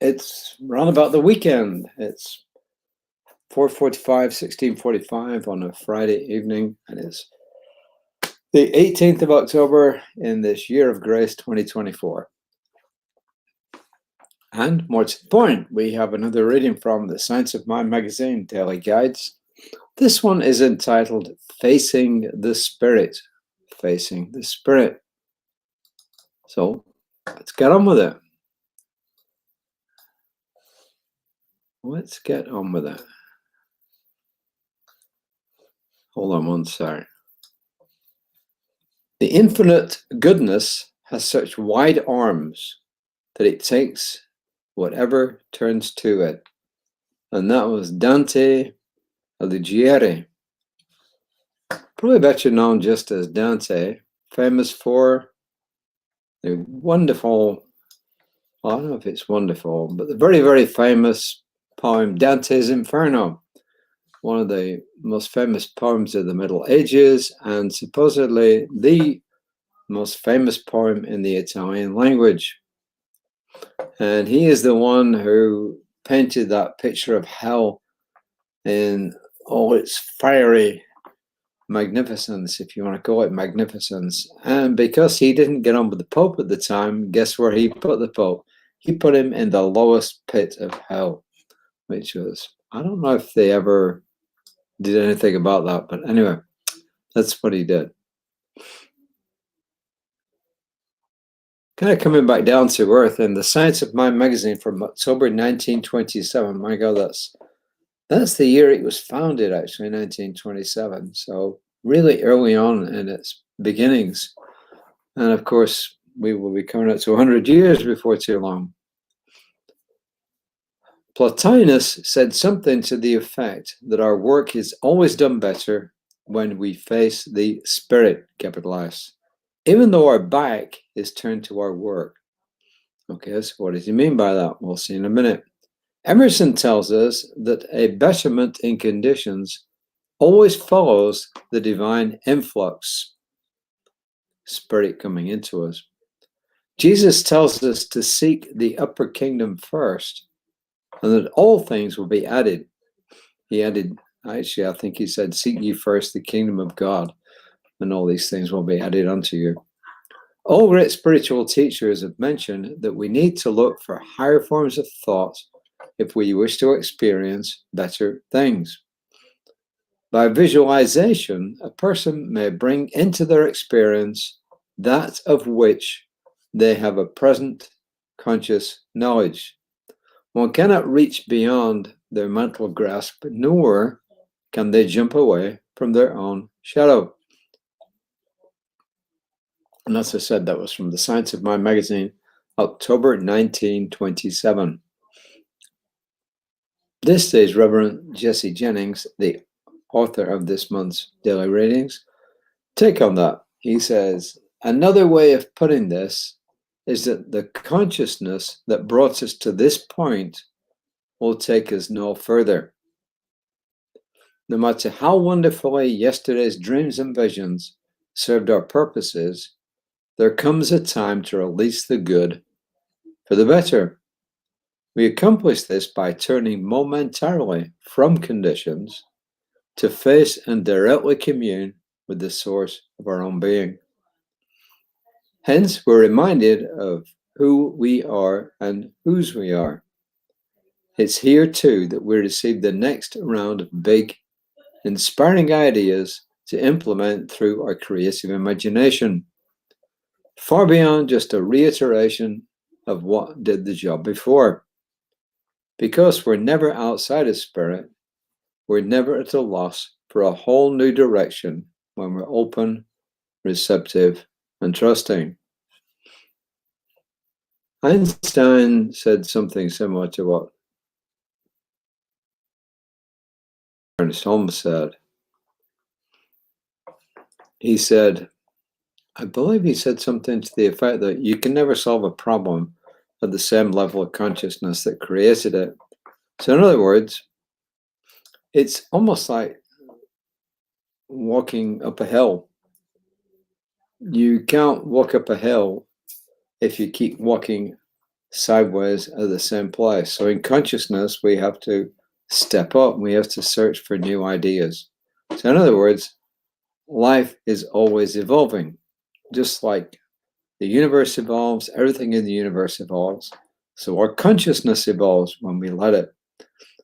It's round about the weekend. It's 4:45, 16:45 on a Friday evening, and it's the 18th of October in this year of grace 2024. And more to the point, we have another reading from the Science of Mind magazine daily guides. This one is entitled Facing the Spirit. Facing the Spirit. So let's get on with it. Let's get on with it. Hold on one sec. The infinite goodness has such wide arms that it takes whatever turns to it. And that was Dante Alighieri, probably better known just as Dante, famous for the wonderful, well, I don't know if it's wonderful, but the very, very famous poem Dante's Inferno, one of the most famous poems of the Middle Ages, and supposedly the most famous poem in the Italian language. And he is the one who painted that picture of hell in all its fiery magnificence, if you want to call it magnificence. And because he didn't get on with the Pope at the time, guess where he put the Pope? He put him in the lowest pit of hell, which was, I don't know if they ever did anything about that, but anyway, that's what he did. Kind of coming back down to earth in the Science of Mind magazine from October 1927. My God, that's the year it was founded, actually, 1927. So really early on in its beginnings. And of course, we will be coming up to 100 years before too long. Plotinus said something to the effect that our work is always done better when we face the spirit, capital S, even though our back is turned to our work. Okay, so what does he mean by that? We'll see in a minute. Emerson tells us that a betterment in conditions always follows the divine influx, spirit coming into us. Jesus tells us to seek the upper kingdom first, and that all things will be added. He added, actually, I think he said, seek ye first the kingdom of God, and all these things will be added unto you. All great spiritual teachers have mentioned that we need to look for higher forms of thought if we wish to experience better things. By visualization, a person may bring into their experience that of which they have a present conscious knowledge. One cannot reach beyond their mental grasp, nor can they jump away from their own shadow. And as I said, that was from the Science of Mind magazine, October 1927. This is Reverend Jesse Jennings, the author of this month's daily readings. Take on that. He says, another way of putting this is that the consciousness that brought us to this point will take us no further. No matter how wonderfully yesterday's dreams and visions served our purposes, there comes a time to release the good for the better. We accomplish this by turning momentarily from conditions to face and directly commune with the source of our own being. Hence, we're reminded of who we are and whose we are. It's here too that we receive the next round of big, inspiring ideas to implement through our creative imagination, far beyond just a reiteration of what did the job before. Because we're never outside of spirit, we're never at a loss for a whole new direction when we're open, receptive, and trusting. Einstein said something similar to what Ernest Holmes said. He said, I believe he said something to the effect that you can never solve a problem at the same level of consciousness that created it. So in other words, it's almost like walking up a hill. You can't walk up a hill if you keep walking sideways at the same place. So in consciousness, we have to step up. We have to search for new ideas. So in other words, life is always evolving. Just like the universe evolves, everything in the universe evolves. So our consciousness evolves when we let it.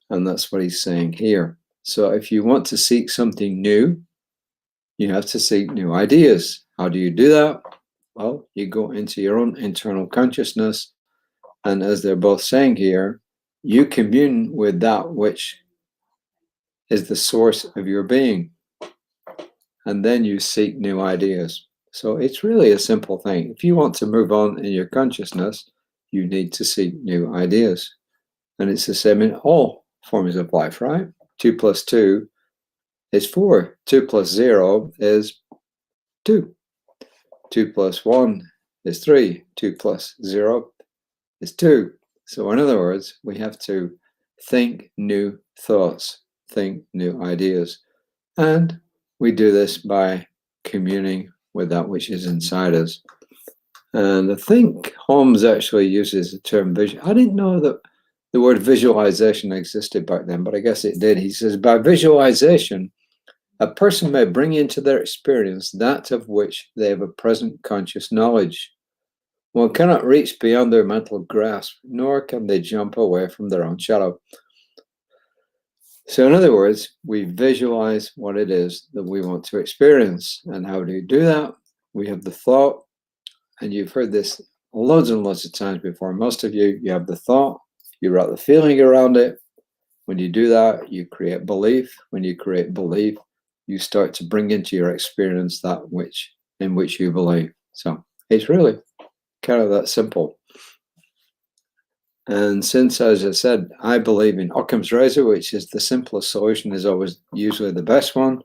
And that's what he's saying here. So if you want to seek something new, you have to seek new ideas. How do you do that? Well, you go into your own internal consciousness. And as they're both saying here, you commune with that which is the source of your being. And then you seek new ideas. So it's really a simple thing. If you want to move on in your consciousness, you need to seek new ideas. And it's the same in all forms of life, right? 2 plus 2 is 4. 2 plus 0 is 2. 2 plus 1 is 3. 2 plus 0 is 2. So in other words, we have to think new thoughts, think new ideas. And we do this by communing with that which is inside us. And I think Holmes actually uses the term vision. I didn't know that the word visualization existed back then, but I guess it did. He says, by visualization, a person may bring into their experience that of which they have a present conscious knowledge. One cannot reach beyond their mental grasp, nor can they jump away from their own shadow. So in other words, we visualize what it is that we want to experience. And how do you do that? We have the thought, and you've heard this loads and loads of times before. Most of you have the thought, you write the feeling around it. When you do that, you create belief. When you create belief, you start to bring into your experience that in which you believe. So it's really kind of that simple. And since, as I said, I believe in Occam's razor, which is the simplest solution is always usually the best one,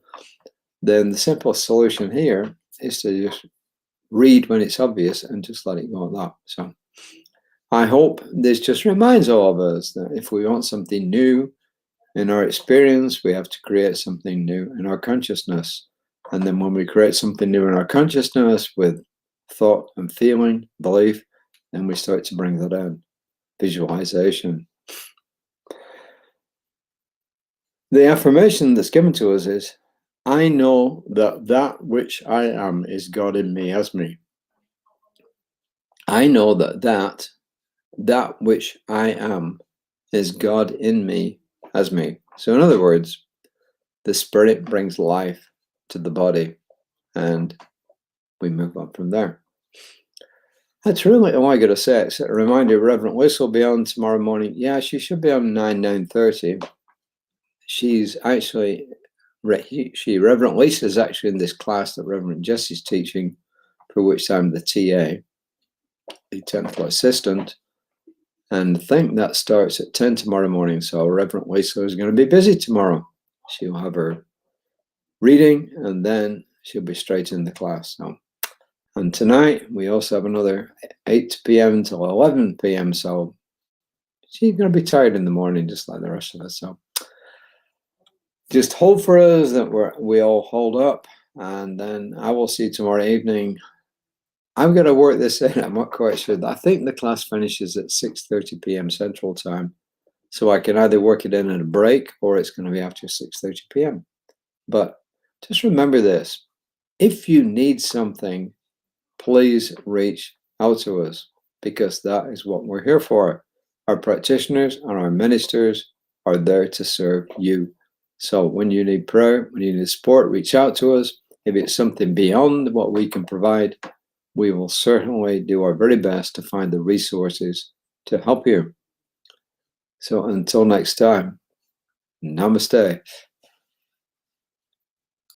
then the simplest solution here is to just read when it's obvious and just let it go at that. So I hope this just reminds all of us that if we want something new in our experience, we have to create something new in our consciousness. And then when we create something new in our consciousness with thought and feeling, belief, then we start to bring that in. Visualization. The affirmation that's given to us is, I know that that which I am is God in me as me. I know that which I am is God in me as me. So in other words, the spirit brings life to the body and we move on from there. That's really all I got to say. It's a reminder, Reverend Liz will be on tomorrow morning. Yeah, she should be on 9:30. She's actually, Reverend Lisa is actually in this class that Reverend Jesse's teaching, for which I'm the TA, the technical assistant. And I think that starts at 10 tomorrow morning. So Reverend Lisa is going to be busy tomorrow. She'll have her reading and then she'll be straight in the class. So. And tonight, we also have another 8 p.m. till 11 p.m. So she's going to be tired in the morning, just like the rest of us. So just hold for us that we all hold up. And then I will see you tomorrow evening. I'm going to work this in. I'm not quite sure. I think the class finishes at 6:30 p.m. Central Time. So I can either work it in at a break or it's going to be after 6:30 p.m. But just remember this. If you need something, please reach out to us, because that is what we're here for. Our practitioners and our ministers are there to serve you. So when you need prayer, when you need support, reach out to us. If it's something beyond what we can provide, we will certainly do our very best to find the resources to help you. So until next time, namaste.